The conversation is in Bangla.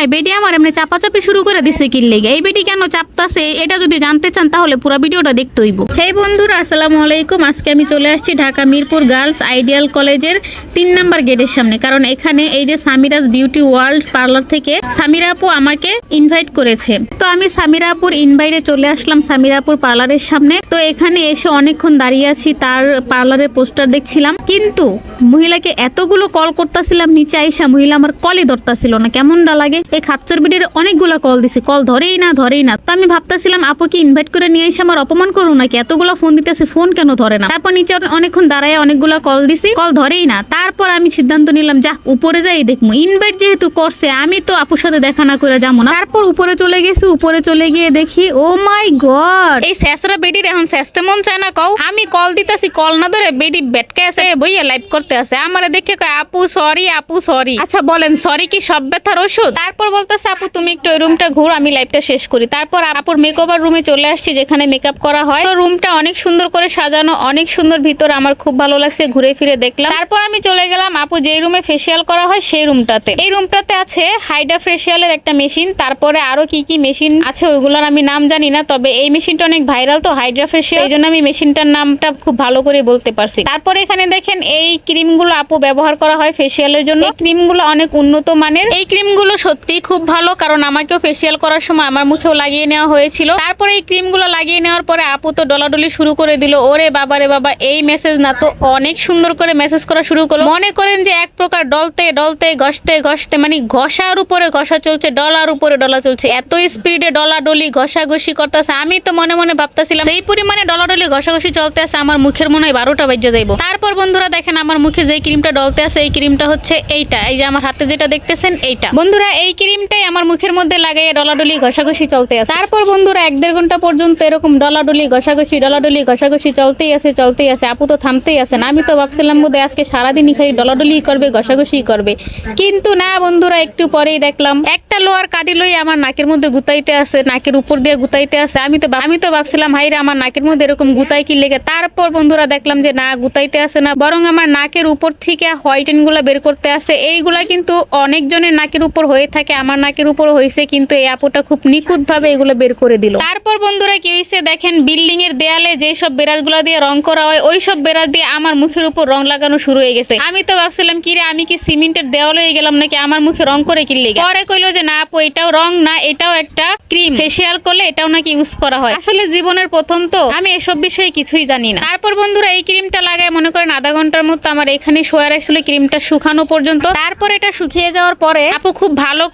নাই বেডি আমার এমনি চাপাচাপি শুরু করে দিছে কি লেগে। এই বেডি কেন চাপতাছে এটা যদি জানতে চান তাহলে পুরো ভিডিওটা দেখতে হইব। হেই বন্ধুরা, আসসালামু আলাইকুম। আজকে আমি চলে আসছি ঢাকা মিরপুর গার্লস আইডিয়াল কলেজের 3 নাম্বার গেটের সামনে, কারণ এখানে এই যে সামিরাজ বিউটি ওয়ার্ল্ড পার্লার থেকে সামিরা আপু আমাকে ইনভাইট করেছে। তো আমি সামিরা আপুর ইনভাইটে চলে আসলাম সামিরা আপুর পার্লারের সামনে। তো এখানে এসে অনেকক্ষণ দাঁড়িয়ে আছি, তার পার্লারের পোস্টার দেখছিলাম, কিন্তু মহিলাকে এতগুলো কল করতেছিলাম, নিচে আইসা মহিলা আমার কলই ধরতাছিল না। কেমনটা লাগে, এই খাচ্চর বিডির অনেকগুলো কল দিছি, কল ধরেই না। তো আমি ভাবতেছিলাম আপু কি ইনভাইট করে নিয়ে এসে আমার অপমান করলো নাকি, এতগুলো ফোন দিতেছে ফোন কেন ধরে না। তারপর নিচে অনেকক্ষণ দাঁড়ায় অনেকগুলো কল দিছি, কল ধরেই না। তারপর আমি সিদ্ধান্ত নিলাম যা উপরে যাই দেখবো, ইনভাইট যেহেতু করছে আমি তো আপুর সাথে দেখা না করে যাবো না। তারপর উপরে চলে গেছি, উপরে চলে গিয়ে দেখি ও মাই গড, এই স্যাসরা বেডির এখন স্যাসতে মন চায় না। কও আমি কল দিতেছি, কল না ধরে বেডি বেটকে আছে বইয়া লাইভ করতে আছে। আমারে দেখে কয় আপু সরি, আপু সরি। আচ্ছা বলেন সরি কি সব ব্যথার ওষুধ? তারপর বলতেছে আপু তুমি একটু ওই রুমটা ঘুর, আমি লাইভটা শেষ করি। তারপর আপুর মেকওভার রুমে চলে আসছি, যেখানে মেকআপ করা হয়। তো রুমটা অনেক সুন্দর করে সাজানো, অনেক সুন্দর ভিতর, আমার খুব ভালো লাগছে, ঘুরে ফিরে দেখলাম। তারপর আমি চলে গেলাম আপু যেই রুমে ফেসিয়াল করা হয় সেই রুমটাতে। এই রুমটাতে আছে হাইড্রা ফেসিয়ালের একটা মেশিন, তারপরে আরো কি কি মেশিন আছে ওইগুলোর আমি নাম জানি না, তবে এই মেশিনটা অনেক ভাইরাল তো হাইড্রা ফেসিয়াল, এই জন্য আমি মেশিনটার নামটা খুব ভালো করে বলতে পারছি। তারপর এখানে দেখেন এই ক্রিমগুলো আপু ব্যবহার করা হয় ফেসিয়ালের জন্য। এই ক্রিমগুলো অনেক উন্নত মানের, এই ক্রিমগুলো সত্যি খুব ভালো, কারণ আমাকেও ফেসিয়াল করার সময় আমার মুখেও লাগিয়ে নেওয়া হয়েছিল। তারপরে এই ক্রিমগুলো লাগিয়ে নেওয়ার পরে আপু তো ডলাডলি শুরু করে দিল। ওরে বাবা রে বাবা, এই মেসেজ না তো অনেক সুন্দর করে মেসেজ করা শুরু করলো। মনে করেন যে এক প্রকার ডলতে ডলতে ঘষতে ঘষতে, মানে ঘষার উপরে ঘষা চলছে, ডলার উপরে ডলা চলছে, এত স্পিডে ডলাডলি ঘষাঘষি করতেছে। আমি তো মনে মনে ভাবতেছিলাম এই পরিমাণে ডলাডলি ঘষাঘষি চলতে আছে আমার মুখের মনে হয় 12টা বাজে যাইব। তারপর বন্ধুরা দেখেন আমার মুখে যে ক্রিমটা ডলতে আছে, এই ক্রিমটা হচ্ছে এইটা, এই যে আমার হাতে যেটা দেখতেছেন এইটা। বন্ধুরা এই ক্রিমটাই আমার মুখের মধ্যে লাগাইয়া ডলাডলি ঘষাঘষি চলতে আছে। তারপর বন্ধুরা 1-1.5 ঘন্টা পর্যন্ত এরকম ডলাডলি ঘষাঘষি চলতেই আছে। আপু তো থামতেই আছে না। আমি তো ভাবছিলাম বোধহয় আজকে সারাদিনই খালি ডলাডলি করবে, ঘষাঘষি করবে, কিন্তু না বন্ধুরা, একটু পরেই দেখলাম একটা লোয়ার কাটি লই আমার নাকের মধ্যে গুতাইতে আছে, নাকের উপর দিয়ে গুতাইতে আছে। আমি তো ভাবছিলাম হাইরে আমার নাকের মধ্যে এরকম গুতাই কি লেগে। তারপর বন্ধুরা দেখলাম যে না, গুতাইতে আছে না, বরং আমার নাকের উপর থেকে হোয়াইটেন গুলা বের করতে আছে। এইগুলা কিন্তু অনেকজনের নাকের উপর হয়ে থাকে, আমার নাকের উপর হয়েছে, কিন্তু এই আপুটা খুব নিখুঁত ভাবে এগুলো বের করে দিল। তারপর বন্ধুরা কি হয়েছে দেখেন, বিল্ডিং এর দেয়ালে যেসব বেড়ালগুলা দিয়ে রং করা হয় ওই সব বেড়াল দিয়ে আমার মুখের উপর রং লাগানো শুরু হয়ে গেছে। আমি তো ভাবছিলাম কি রে, আমি কি সিমেন্টের দেওয়াল হয়ে গেলাম নাকি, আমার মুখে রং করে কি লেগে। পরে কইলো যে না আপু এটাও রং না, এটাও একটা ক্রিম, ফেসিয়াল করলে এটাও নাকি ইউজ করা হয়। আসলে জীবনের প্রথম তো, আমি এসব বিষয়ে কিছুই জানি না। তারপর বন্ধুরা এই ক্রিমটা লাগায় মনে করেন আধা ঘন্টার মতো আমার এখানে শোয়া রাখছিল ক্রিমটা শুকানো পর্যন্ত। তারপর এটা শুকিয়ে যাওয়ার পরে আপু খুব ভালো